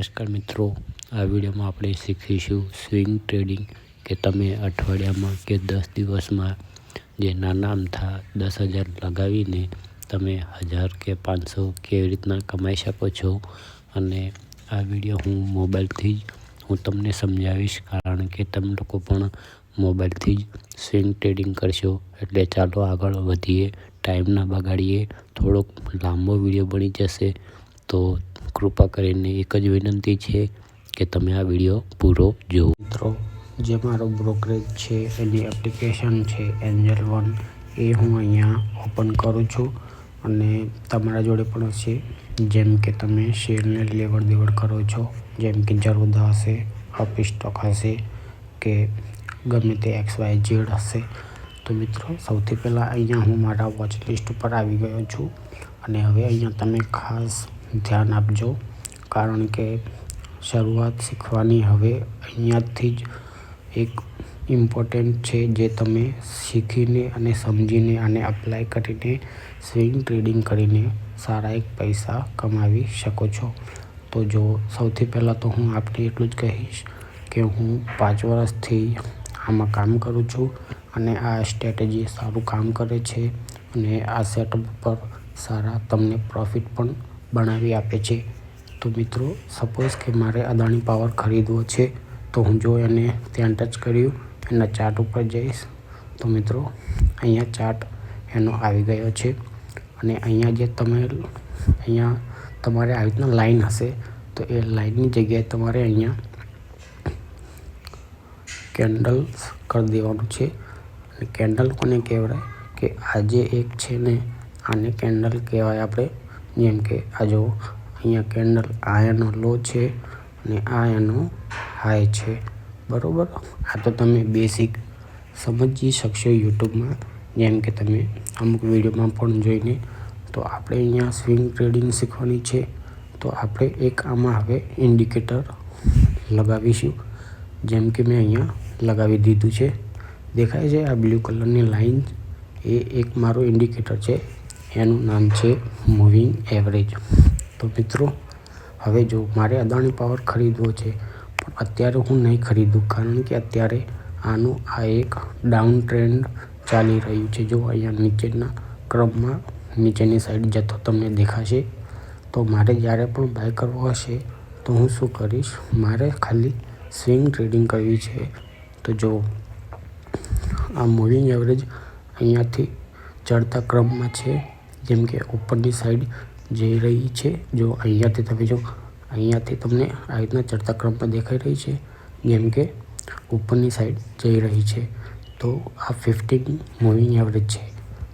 નમસ્કાર મિત્રો, આ વિડીયોમાં આપણે શીખીશું સ્વિંગ ટ્રેડિંગ કે તમે અઠવાડિયામાં કે 10 દિવસમાં જે નાના અમથા 10,000 લગાવીને તમે 1,000 કે 500 કેવી રીતના કમાઈ શકો છો. અને આ વિડીયો હું મોબાઈલથી જ તમને સમજાવીશ, કારણ કે તમે લોકો પણ મોબાઈલથી જ સ્વિંગ ટ્રેડિંગ કરશો. એટલે ચાલો આગળ વધીએ, ટાઈમ ના બગાડીએ. થોડોક લાંબો વિડીયો બની જશે, તો કૃપા કરીને એક જ વિનંતી છે કે તમે આ વિડીયો પૂરો જુઓ. મિત્રો, જે મારો બ્રોકરેજ છે એની એપ્લિકેશન છે એન્જલ વન, એ હું અહીંયા ઓપન કરું છું. અને તમારા જોડે પણ હશે, જેમ કે તમે શેરને લેવડ દેવડ કરો છો, જેમ કે ઝરોદા હશે, અપ સ્ટોક હશે, કે ગમે તે XYZ હશે. તો મિત્રો, સૌથી પહેલાં અહીંયા હું મારા વોચ લિસ્ટ ઉપર આવી ગયો છું. અને હવે અહીંયા તમે ખાસ ધ્યાન આપજો, કારણ કે શરૂઆત શીખવાની હવે અહીંયાથી જ એક ઇમ્પોર્ટન્ટ છે, જે તમે શીખીને અને સમજીને આને અપ્લાય કરીને સ્વિંગ ટ્રેડિંગ કરીને સારા એક પૈસા કમાવી શકો છો. તો જો સૌથી પહેલાં તો હું આપને એટલું જ કહીશ કે હું 5 વર્ષથી આમાં કામ કરું છું અને આ સ્ટ્રેટેજી સારું કામ કરે છે અને આ સેટઅપ પર સારા તમને પ્રોફિટ પણ બનાવી આપે છે. તો મિત્રો, સપોઝ કે મારે અદાણી પાવર ખરીદવો છે, તો હું જો એને ત્યાં ટચ કર્યું, એના ચાર્ટ ઉપર જઈશ, તો મિત્રો અહીંયા ચાર્ટ એનો આવી ગયો છે. અને અહીંયા જે અહીંયા તમારે આવી રીતના લાઈન હશે, તો એ લાઈનની જગ્યાએ તમારે અહીંયા કેન્ડલ્સ કરી દેવાનું છે. અને કેન્ડલ કોને કહેવાય કે આજે એક છે ને, આને કેન્ડલ કહેવાય આપણે. જેમ કે આ જો અહીંયા કેન્ડલ, આ એનો લો છે અને આ એનો હાઈ છે, બરાબર. આ તો તમે બેસિક સમજી શકશો યુટ્યુબમાં, જેમ કે તમે અમુક વિડીયોમાં પણ જોઈને. તો આપણે અહીંયા સ્વિંગ ટ્રેડિંગ શીખવાની છે, તો આપણે એક આમાં હવે ઇન્ડિકેટર લગાવીશું. જેમ કે મેં અહીંયા લગાવી દીધું છે, દેખાય છે આ બ્લુ કલરની લાઈન, એ એક મારું ઇન્ડિકેટર છે. એનું નામ છે મૂવિંગ એવરેજ. તો મિત્રો, હવે જો મારે અદાણી પાવર ખરીદવો છે, પણ અત્યારે હું નહીં ખરીદું, કારણ કે અત્યારે આનું આ એક ડાઉન ટ્રેન્ડ ચાલી રહ્યું છે. જો અહીંયા નીચેના ક્રમમાં નીચેની સાઈડ જતો તમને દેખાશે. તો મારે જ્યારે પણ બાય કરવો હશે, તો હું શું કરીશ, મારે ખાલી સ્વિંગ ટ્રેડિંગ કરવી છે. તો જો આ મૂવિંગ એવરેજ અહીંયાથી ચડતા ક્રમમાં છે, જેમ કે ઉપરની સાઈડ જઈ રહી છે. જો અહીંયાથી તમે જો અહીંયાથી તમને આ રીતના ચડતા ક્રમમાં દેખાઈ રહી છે, જેમ કે ઉપરની સાઈડ જઈ રહી છે. તો આ 15 મૂવિંગ એવરેજ છે.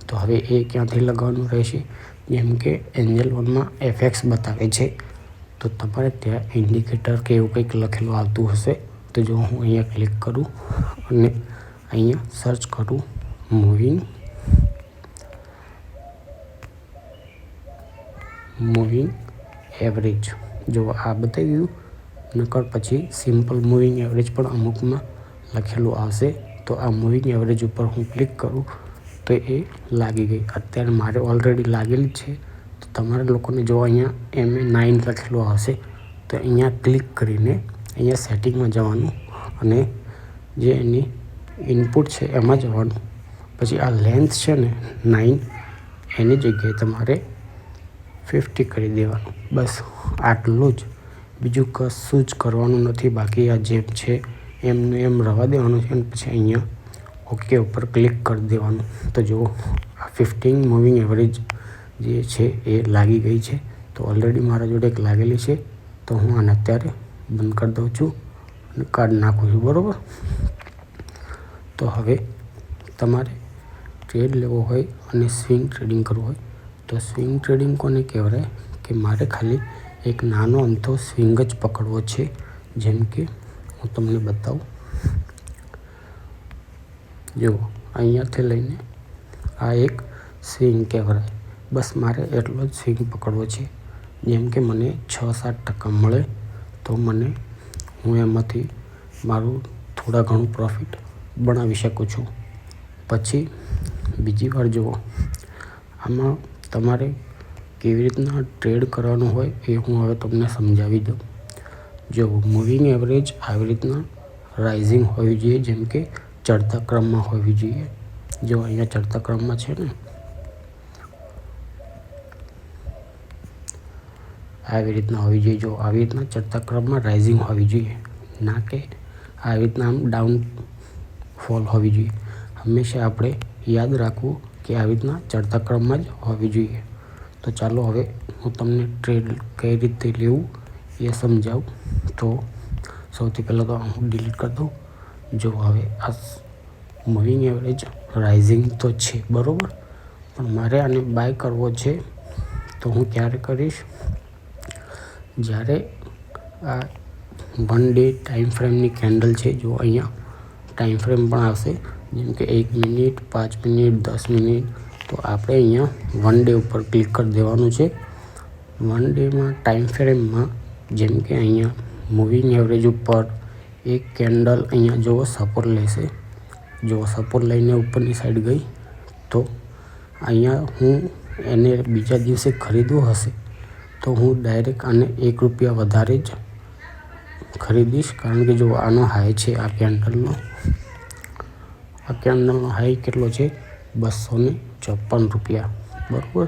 તો હવે એ ક્યાંથી લગાવવાનું રહેશે, જેમ કે એન્જલ વનમાં FX બતાવે છે, તો તમારે ત્યાં ઇન્ડિકેટર કે એવું કંઈક લખેલું આવતું હશે. તો જો હું અહીંયા ક્લિક કરું અને અહીંયા સર્ચ કરું મૂવિંગ એવરેજ, જો આ બતાવી દીધું. નકર પછી સિમ્પલ મૂવિંગ એવરેજ પણ અમુકમાં લખેલું આવશે. તો આ મૂવિંગ એવરેજ ઉપર હું ક્લિક કરું તો એ લાગી ગઈ. અત્યારે મારે ઓલરેડી લાગેલી છે. તો તમારે લોકોને જો અહીંયા MA9 લખેલું આવશે, તો અહીંયા ક્લિક કરીને અહીંયા સેટિંગમાં જવાનું અને જે એની ઇનપુટ છે એમાં જવાનું. પછી આ લેન્થ છે ને 9, એની જગ્યાએ તમારે 50 કરી દેવાનું. બસ આટલું જ, બીજું કશું જ કરવાનું નથી. બાકી આ જેમ છે એમનું એમ રવા દેવાનું છે. અને પછી અહીંયા ઓકે ઉપર ક્લિક કરી દેવાનું. તો જો આ 15 મૂવિંગ એવરેજ જે છે એ લાગી ગઈ છે. તો ઓલરેડી મારા જોડે એક લાગેલી છે, તો હું આને અત્યારે બંધ કરી દઉં છું અને કાઢી નાખું છું, બરાબર. તો હવે તમારે ટ્રેડ લેવો હોય અને સ્વિંગ ટ્રેડિંગ કરવું હોય, તો સ્વિંગ ટ્રેડિંગ કોને કહેવાય કે મારે ખાલી એક નાનો અમથો સ્વિંગ જ પકડવો છે. જેમ કે હું તમને બતાવું, જો અહીંયાથી લઈને આ એક સ્વિંગ કહેવાય. બસ મારે એટલો જ સ્વિંગ પકડવો છે. જેમ કે મને 6-7% મળે, તો હું એમાંથી મારું થોડા ઘણું પ્રોફિટ બનાવી શકું છું. પછી બીજી વાર જુઓ, આમાં તમારે કેવી રીતના ટ્રેડ કરવાનું હોય એ હું હવે તમને સમજાવી દઉં. જો મૂવિંગ એવરેજ આવી રીતના રાઇઝિંગ હોવી જોઈએ, જેમ કે ચડતા ક્રમમાં હોવી જોઈએ. જો અહીંયા ચડતા ક્રમમાં છે ને, આવી રીતના હોવી જોઈએ. જો આવી રીતના ચડતા ક્રમમાં રાઇઝિંગ હોવી જોઈએ, ના કે આવી રીતના આમ ડાઉન ફોલ હોવી જોઈએ. હંમેશા આપણે યાદ રાખવું કે આવી રીતના ચડતા ક્રમમાં જ હોવી જોઈએ. તો ચાલો હવે હું તમને ટ્રેડ કઈ રીતે લેવું એ સમજાવું. તો સૌથી પહેલાં તો હું ડિલીટ કરી દઉં. જો હવે આ મૂવિંગ એવરેજ રાઇઝિંગ તો છે બરાબર, પણ મારે આને બાય કરવો છે. તો હું ક્યારે કરીશ? જ્યારે આ 1 ડે ટાઈમ ફ્રેમની કેન્ડલ છે. જો અહીંયા ટાઈમ ફ્રેમ પણ આવશે, જેમ કે 1 મિનિટ, 5 મિનિટ, 10 મિનિટ. તો આપણે અહીંયા 1 ડે ઉપર ક્લિક કરી દેવાનું છે. 1 ડેમાં ટાઈમ ફ્રેમમાં જેમ કે અહીંયા મૂવિંગ એવરેજ ઉપર એક કેન્ડલ અહીંયા જો સપોર્ટ લેશે. જો સપોર્ટ લઈને ઉપરની સાઈડ ગઈ તો અહીંયા હું એને બીજા દિવસે ખરીદવું હશે તો હું ડાયરેક્ટ આને ₹1 વધારે જ ખરીદીશ. કારણ કે જો આનો હાઈ છે, આ કેન્ડલનો હાઈ કેટલો છે? ₹254 બરાબર.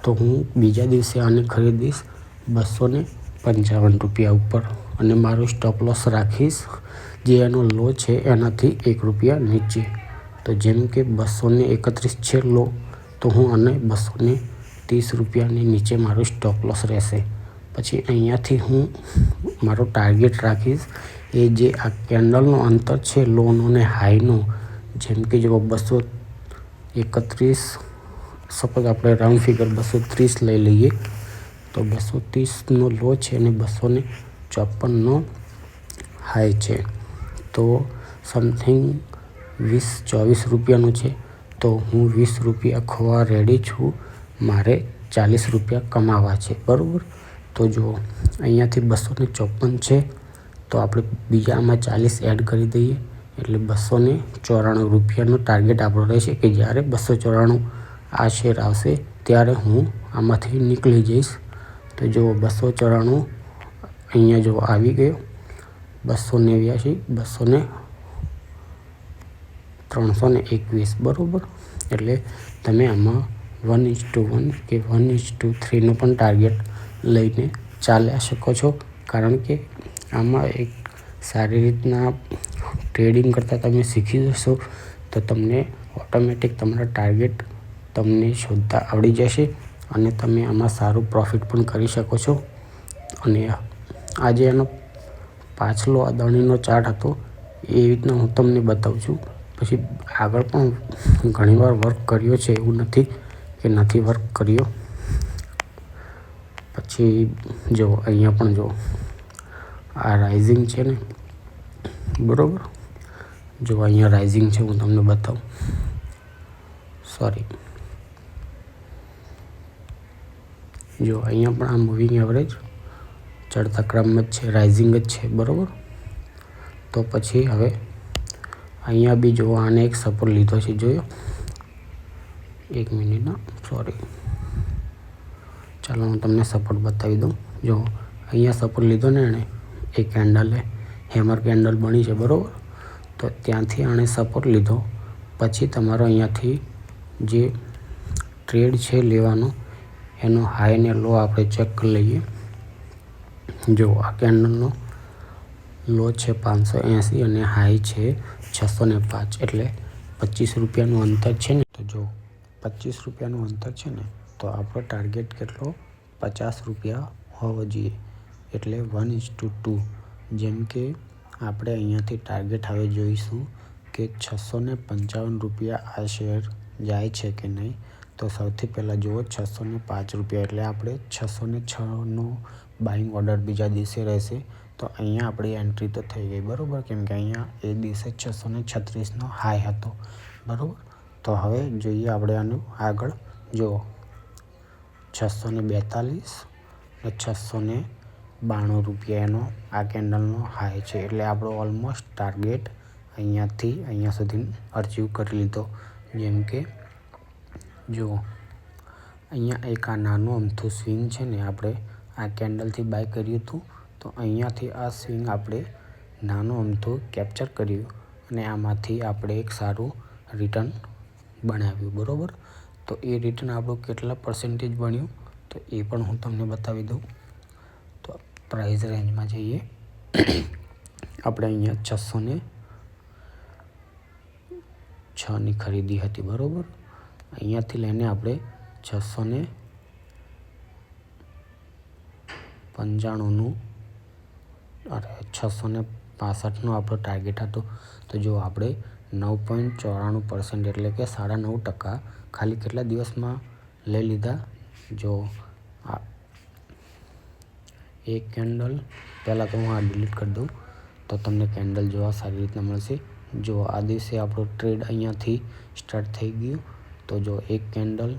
તો હું બીજા દિવસે આને ખરીદીશ ₹255 ઉપર, અને મારું સ્ટોપ લોસ રાખીશ જે એનો લો છે એનાથી ₹1 નીચે. તો જેમ કે 231 છે લો, તો હું આને ₹230 નીચે મારું સ્ટોપ લોસ રહેશે. પછી અહીંયાથી હું મારો ટાર્ગેટ રાખીશ એ જે આ કેન્ડલનો અંતર છે લોનો ને હાઈનો. જેમ કે જો 231, સપોઝ આપણે રાઉન્ડ ફિગર 230 લઈ લઈએ, તો 230નો લો છે અને 254નો હાઈ છે. તો સમથિંગ ₹24 છે. તો હું ₹20 ખોવા રેડી છું. મારે ₹40 કમાવા છે બરાબર. તો જો અહીંયાથી 254 છે, તો આપણે બીજા આમાં 40 એડ કરી દઈએ એટલે ₹294 ટાર્ગેટ આપણો રહેશે. કે જ્યારે 294 આ શેર આવશે ત્યારે હું આમાંથી નીકળી જઈશ. તો જો 294 અહીંયા જો આવી ગયો, 289, 321 બરાબર. એટલે તમે આમાં 1:1 કે 1:3નો પણ ટાર્ગેટ લઈને ચાલ્યા શકો છો. કારણ કે આમાં એક સારી રીતના ટ્રેડિંગ કરતાં તમે શીખી જશો તો તમને ઓટોમેટિક તમારા ટાર્ગેટ તમને શોધતા આવડી જશે અને તમે આમાં સારું પ્રોફિટ પણ કરી શકો છો. અને આજે એનો પાછલો અદાણીનો ચાર્ટ હતો એ રીતના હું તમને બતાવું છું. પછી આગળ પણ ઘણીવાર વર્ક કર્યો છે, એવું નથી કે નથી વર્ક કર્યો. પછી જો અહીંયા પણ જો આ રાઇઝિંગ છે ને બરાબર. જો અહીંયા રાઇઝિંગ છે, હું તમને બતાવું. જો અહીંયા પણ આ મૂવિંગ એવરેજ ચડતા ક્રમમાં જ છે, રાઇઝિંગ જ છે બરાબર. તો પછી હવે અહીંયા બી જો આને એક સપોર્ટ લીધો છે, જોયો? 1 મિનિટના ચાલો હું તમને સપોર્ટ બતાવી દઉં. જો અહીંયા સપોર્ટ લીધો ને એણે, એ કેન્ડલે હેમર કેન્ડલ બની છે બરાબર. તો ત્યાંથી આણે સપોર્ટ લીધો. પછી તમારો અહીંયાથી જે ટ્રેડ છે લેવાનો, એનો હાઈ ને લો આપણે ચેક કરી લઈએ. જો આ કેન્ડલનો લો છે 580 અને હાઈ છે 605, એટલે ₹25નું અંતર છે ને. તો જો ₹25નું અંતર છે ને, તો આપણો ટાર્ગેટ કેટલો? ₹50 હોવો જોઈએ, એટલે 1:2. જેમ કે આપણે અહીંયાથી ટાર્ગેટ હવે જોઈશું કે ₹655 આ શેર જાય છે કે નહીં. તો સૌથી પહેલાં જુઓ ₹605, એટલે આપણે 606નો બાઇંગ ઓર્ડર બીજા દિવસે રહેશે. તો અહીંયા આપણી એન્ટ્રી તો થઈ ગઈ બરાબર, કેમ કે અહીંયા એ દિવસે 636નો હાઈ હતો બરાબર. તો હવે જોઈએ આપણે આનું આગળ. જુઓ 642 અને ₹692 એનો આ કેન્ડલનો હાઈ છે. એટલે આપણો ઓલમોસ્ટ ટાર્ગેટ અહીંયાથી અહીંયા સુધી અચીવ કરી લીધો. જેમ કે જુઓ અહીંયા એક આ નાનું અમથું સ્વિંગ છે ને, આપણે આ કેન્ડલથી બાય કર્યું હતું, તો અહીંયાથી આ સ્વિંગ આપણે નાનું અમથું કેપ્ચર કર્યું અને આમાંથી આપણે એક સારું રિટર્ન બનાવ્યું, બરાબર. તો એ રિટર્ન આપણું કેટલા પર્સન્ટેજ બન્યું તો એ પણ હું તમને બતાવી દઉં. તો પ્રાઇસ રેન્જમાં જઈએ. આપણે અહીંયા 606ની ખરીદી હતી, બરાબર. અહીંયાથી લઈને આપણે 695નું 665નું આપણો ટાર્ગેટ હતો. તો જો આપણે 9.94% એટલે કે 9.5% ખાલી કેટલા દિવસમાં લઈ લીધા. જો આ એક કેન્ડલ, પહેલાં તો હું આ ડિલીટ કરી દઉં તો તમને કેન્ડલ જોવા સારી રીતના મળશે. જો આ દિવસે આપણો ટ્રેડ અહીંયાથી સ્ટાર્ટ થઈ ગયું. તો જો 1 કેન્ડલ,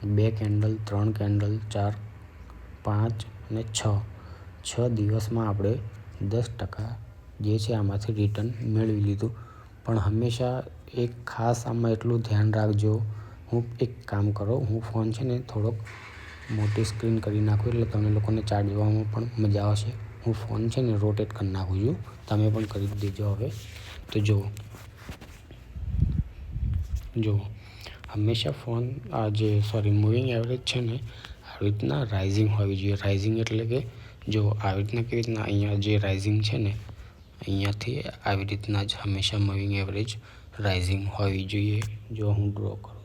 2 કેન્ડલ, 3 કેન્ડલ, 4, 5 અને 6 દિવસમાં આપણે 10% જે છે આમાંથી રિટર્ન મેળવી લીધું. પણ હંમેશા એક ખાસ આમાં એટલું ધ્યાન રાખજો. હું એક કામ કરો, હું ફોન છે ને થોડોક મોટી સ્ક્રીન કરી નાખું એટલે તમને લોકોને ચાર્ટ જોવામાં પણ મજા આવશે. હું ફોન છે ને રોટેટ કરી નાખું છું, તમે પણ કરી દેજો હવે. તો જો હંમેશા ફોન મૂવિંગ એવરેજ છે ને આવી રીતના રાઇઝિંગ હોવી જોઈએ. રાઇઝિંગ એટલે કે જો આવી રીતના કેવી રીતના અહીંયા જે રાઇઝિંગ છે ને અહીંયાથી આવી રીતના જ હંમેશા મૂવિંગ એવરેજ રાઇઝિંગ હોવી જોઈએ. જો હું ડ્રો કરું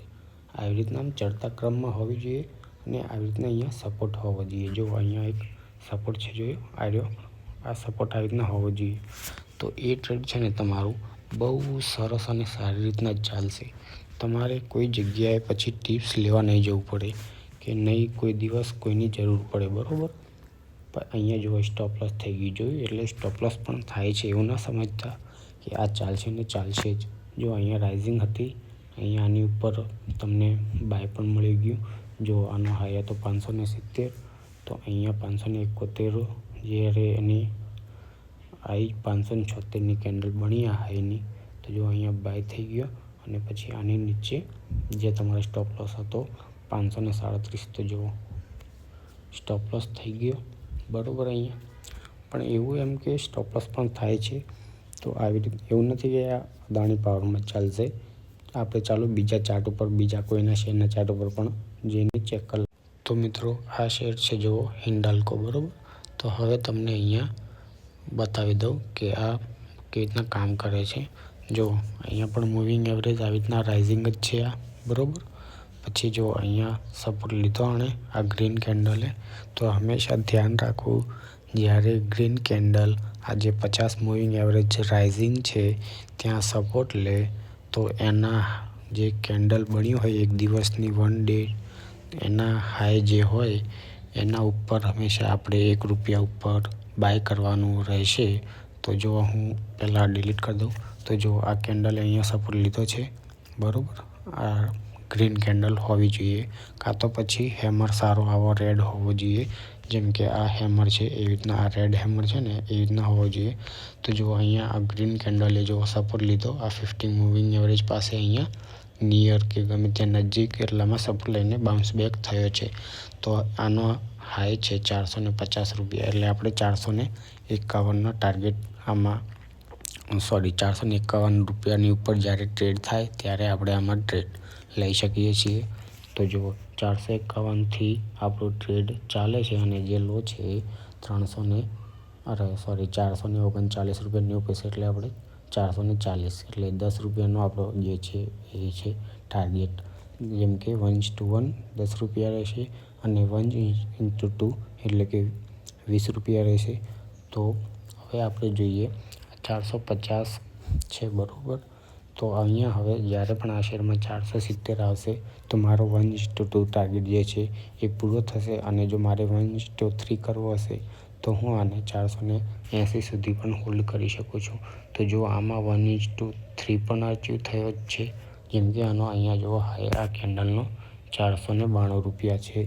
આવી રીતના આમ ચડતા ક્રમમાં હોવી જોઈએ અને આવી રીતના અહીંયા સપોર્ટ હોવો જોઈએ. જો અહીંયા એક સપોર્ટ છે, જોયો આ સપોર્ટ આવી રીતના હોવો જોઈએ. તો એ ટ્રેડ છે ને તમારું બહુ સરસ અને સારી રીતના ચાલશે. તમારે કોઈ જગ્યાએ પછી ટિપ્સ લેવા નહીં જવું પડે કે નહીં કોઈ દિવસ કોઈની જરૂર પડે, બરાબર. પણ અહીંયા જો સ્ટોપ લોસ થઈ ગયું, જોયું. એટલે સ્ટોપ લોસ પણ થાય છે, એવું ના સમજતા કે આ ચાલશે ને ચાલશે જ. જો અહીંયા રાઇઝિંગ હતી, અહીંયા આની ઉપર તમને બાય પણ મળી ગયું. જો આનો હાઈ હતો 570, તો અહીંયા 571 જ્યારે એની હાઈ 576ની કેન્ડલ બની આ હાઈની. તો જો અહીંયા બાય થઈ ગયો અને પછી આની નીચે જે તમારો સ્ટોપ લોસ હતો 537, તો જો સ્ટોપ લોસ થઈ ગયો, બરાબર. અહીંયા પણ એવું એમ કે સ્ટોપ લોસ પણ થાય છે. તો આવી રીતે એવું નથી કે આ અદાણી પાવરમાં ચાલશે. આપણે ચાલો બીજા ચાર્ટ ઉપર, બીજા કોઈના શેરના ચાર્ટ ઉપર પણ જઈને ચેક કરી. તો મિત્રો આ શેર છે જુઓ હિન્ડાલ્કો, બરાબર. તો હવે તમને અહીંયા બતાવી દઉં કે આ કેવી રીતના કામ કરે છે. જો અહીંયા પણ મૂવિંગ એવરેજ આવી રીતના રાઇઝિંગ જ છે આ, બરાબર. પછી જો અહીંયા સપોર્ટ લીધો આણે આ ગ્રીન કેન્ડલે. તો હંમેશા ધ્યાન રાખવું, જ્યારે ગ્રીન કેન્ડલ આ જે 50 મૂવિંગ એવરેજ રાઇઝિંગ છે ત્યાં સપોર્ટ લે તો એના જે કેન્ડલ બન્યું હોય એક દિવસની 1 ડે એના હાઈ જે હોય એના ઉપર હંમેશા આપણે ₹1 ઉપર બાય કરવાનું રહેશે. તો જો હું પહેલાં ડિલીટ કરી દઉં. તો જો આ કેન્ડલે અહીંયા સપોર્ટ લીધો છે, બરાબર. આ ગ્રીન કેન્ડલ હોવી જોઈએ, કાં તો પછી હેમર સારો આવો રેડ હોવો જોઈએ. જેમ કે આ હેમર છે એવી રીતના, આ રેડ હેમર છે ને એવી રીતના હોવો જોઈએ. તો જો અહીંયા આ ગ્રીન કેન્ડલે જો સપોર્ટ લીધો આ 50 મૂવિંગ એવરેજ પાસે અહીંયા નિયર કે ગમે ત્યાં નજીક એટલામાં સપોર્ટ લઈને બાઉન્સ બેક થયો છે. તો આનો હાઈ છે ₹450, એટલે આપણે 451નો ટાર્ગેટ આમાં ₹451ની ઉપર જ્યારે ટ્રેડ થાય ત્યારે આપણે આમાં ટ્રેડ લઈ શકીએ છીએ. તો જો 451થી આપણો ટ્રેડ ચાલે છે અને જે લો છે એ ₹439.90 એટલે આપણે 440 એટલે ₹10નો આપણો જે છે એ છે ટાર્ગેટ. જેમ કે 1:1 ₹10 રહેશે અને 1:2 એટલે કે ₹20 રહેશે. તો હવે આપણે જોઈએ 450 છે, બરાબર. તો અહીંયા હવે જ્યારે પણ આ શેરમાં 470 આવશે તો મારો 1:2 ટાર્ગેટ જે છે એ પૂરો થશે. અને જો મારે 1:3 કરવો હશે તો હું આને 480 સુધી પણ હોલ્ડ કરી શકું છું. તો જો આમાં 1:3 પણ અચીવ થયો જ છે. જેમ કે આનો અહીંયા જો હાઈ આ કેન્ડલનો ₹492 છે.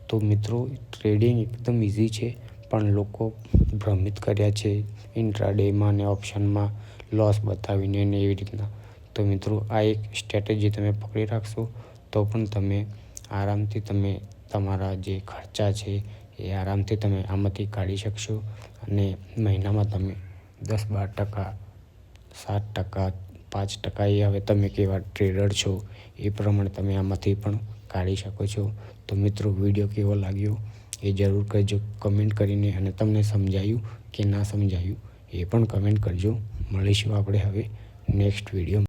તો મિત્રો ટ્રેડિંગ એકદમ ઇઝી છે, પણ લોકો ભ્રમિત કર્યા છે ઇન્ટ્રાડેમાં અને ઓપ્શનમાં લોસ બતાવીને ને એવી રીતના. તો મિત્રો આ એક સ્ટ્રેટેજી તમે પકડી રાખશો તો પણ તમે આરામથી તમારા જે ખર્ચા છે એ આરામથી તમે આમાંથી કાઢી શકશો. અને મહિનામાં તમે 10-12%, 7%, 5% એ હવે તમે કેવા ટ્રેડર છો એ પ્રમાણે તમે આમાંથી પણ કાઢી શકો છો. તો મિત્રો, વિડીયો કેવો લાગ્યો એ જરૂર કહેજો કમેન્ટ કરીને, અને તમને સમજાયું કે ના સમજાયું એ પણ કમેન્ટ કરજો. મળીશું આપણે હવે નેક્સ્ટ વિડીયોમાં.